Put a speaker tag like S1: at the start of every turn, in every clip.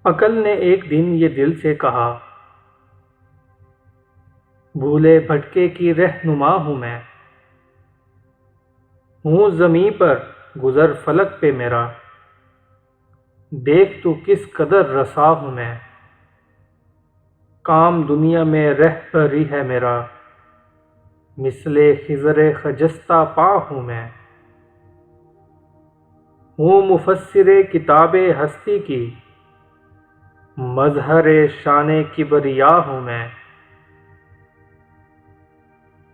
S1: عقل نے ایک دن یہ دل سے کہا، بھولے بھٹکے کی رہنما ہوں میں، ہوں زمیں پر گزر فلک پہ میرا، دیکھ تو کس قدر رسا ہوں میں، کام دنیا میں رہبری ہے میرا، مثل خضر خجستہ پا ہوں میں، ہوں مفسر کتاب ہستی کی، مظہر شان کبریا ہوں میں،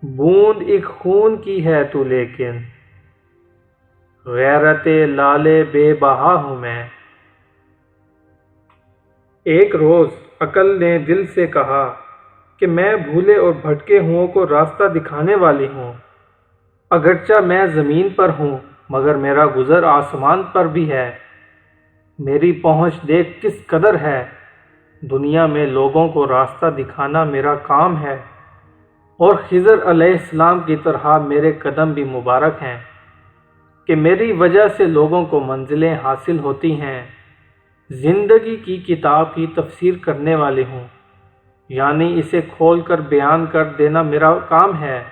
S1: بوند ایک خون کی ہے تو لیکن غیرت لالے بے بہا ہوں میں۔ ایک روز عقل نے دل سے کہا کہ میں بھولے اور بھٹکے ہوں کو راستہ دکھانے والی ہوں، اگرچہ میں زمین پر ہوں مگر میرا گزر آسمان پر بھی ہے، میری پہنچ دیکھ کس قدر ہے، دنیا میں لوگوں کو راستہ دکھانا میرا کام ہے، اور خضر علیہ السلام کی طرح میرے قدم بھی مبارک ہیں کہ میری وجہ سے لوگوں کو منزلیں حاصل ہوتی ہیں۔ زندگی کی کتاب کی تفسیر کرنے والی ہوں، یعنی اسے کھول کر بیان کر دینا میرا کام ہے،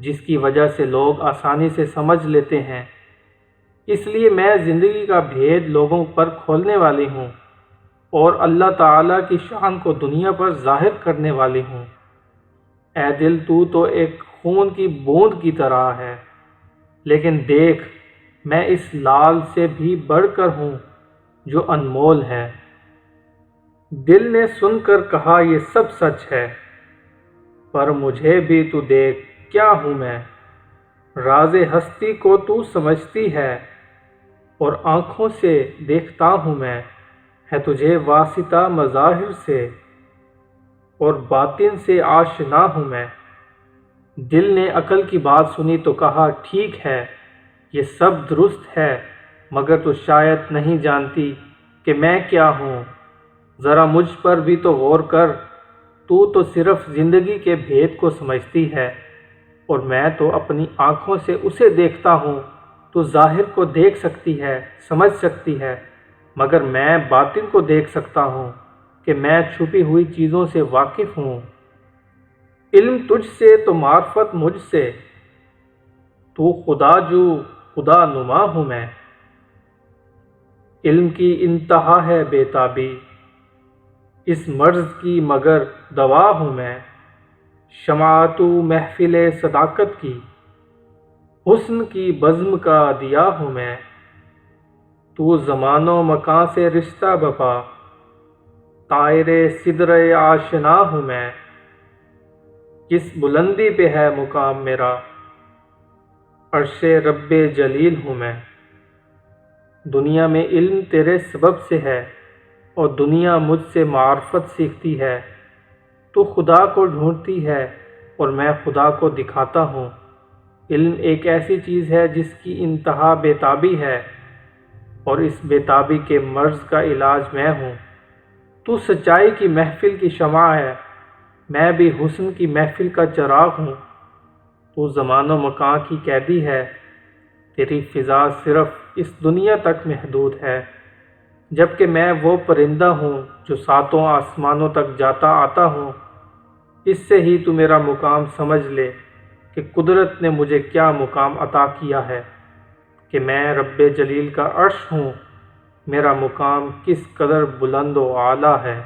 S1: جس کی وجہ سے لوگ آسانی سے سمجھ لیتے ہیں، اس لیے میں زندگی کا بھید لوگوں پر کھولنے والی ہوں اور اللہ تعالیٰ کی شان کو دنیا پر ظاہر کرنے والی ہوں۔ اے دل، تو ایک خون کی بوند کی طرح ہے، لیکن دیکھ میں اس لال سے بھی بڑھ کر ہوں جو انمول ہے۔ دل نے سن کر کہا، یہ سب سچ ہے، پر مجھے بھی تو دیکھ کیا ہوں میں، راز ہستی کو تو سمجھتی ہے اور آنکھوں سے دیکھتا ہوں میں، ہے تجھے واسطہ مظاہر سے اور باطن سے آشنا ہوں میں۔ دل نے عقل کی بات سنی تو کہا، ٹھیک ہے، یہ سب درست ہے، مگر تو شاید نہیں جانتی کہ میں کیا ہوں، ذرا مجھ پر بھی تو غور کر، تو صرف زندگی کے بھید کو سمجھتی ہے اور میں تو اپنی آنکھوں سے اسے دیکھتا ہوں، تو ظاہر کو دیکھ سکتی ہے، سمجھ سکتی ہے، مگر میں باطن کو دیکھ سکتا ہوں کہ میں چھپی ہوئی چیزوں سے واقف ہوں۔ علم تجھ سے تو معرفت مجھ سے، تو خدا جو خدا نما ہوں میں، علم کی انتہا ہے بے تابی، اس مرض کی مگر دوا ہوں میں، شمع تو محفل صداقت کی، حسن کی بزم کا دیا ہوں میں، تو زمان و مکان سے رشتہ بپا، طائر سدر آشنا ہوں میں، کس بلندی پہ ہے مقام میرا، عرش رب جلیل ہوں میں۔ دنیا میں علم تیرے سبب سے ہے اور دنیا مجھ سے معرفت سیکھتی ہے، تو خدا کو ڈھونڈتی ہے اور میں خدا کو دکھاتا ہوں۔ علم ایک ایسی چیز ہے جس کی انتہا بے تابی ہے، اور اس بے تابی کے مرض کا علاج میں ہوں۔ تو سچائی کی محفل کی شمع ہے، میں بھی حسن کی محفل کا چراغ ہوں۔ تو زمان و مکان کی قیدی ہے، تیری فضا صرف اس دنیا تک محدود ہے، جبکہ میں وہ پرندہ ہوں جو ساتوں آسمانوں تک جاتا آتا ہوں۔ اس سے ہی تو میرا مقام سمجھ لے کہ قدرت نے مجھے کیا مقام عطا کیا ہے، کہ میں رب جلیل کا عرش ہوں، میرا مقام کس قدر بلند و اعلیٰ ہے۔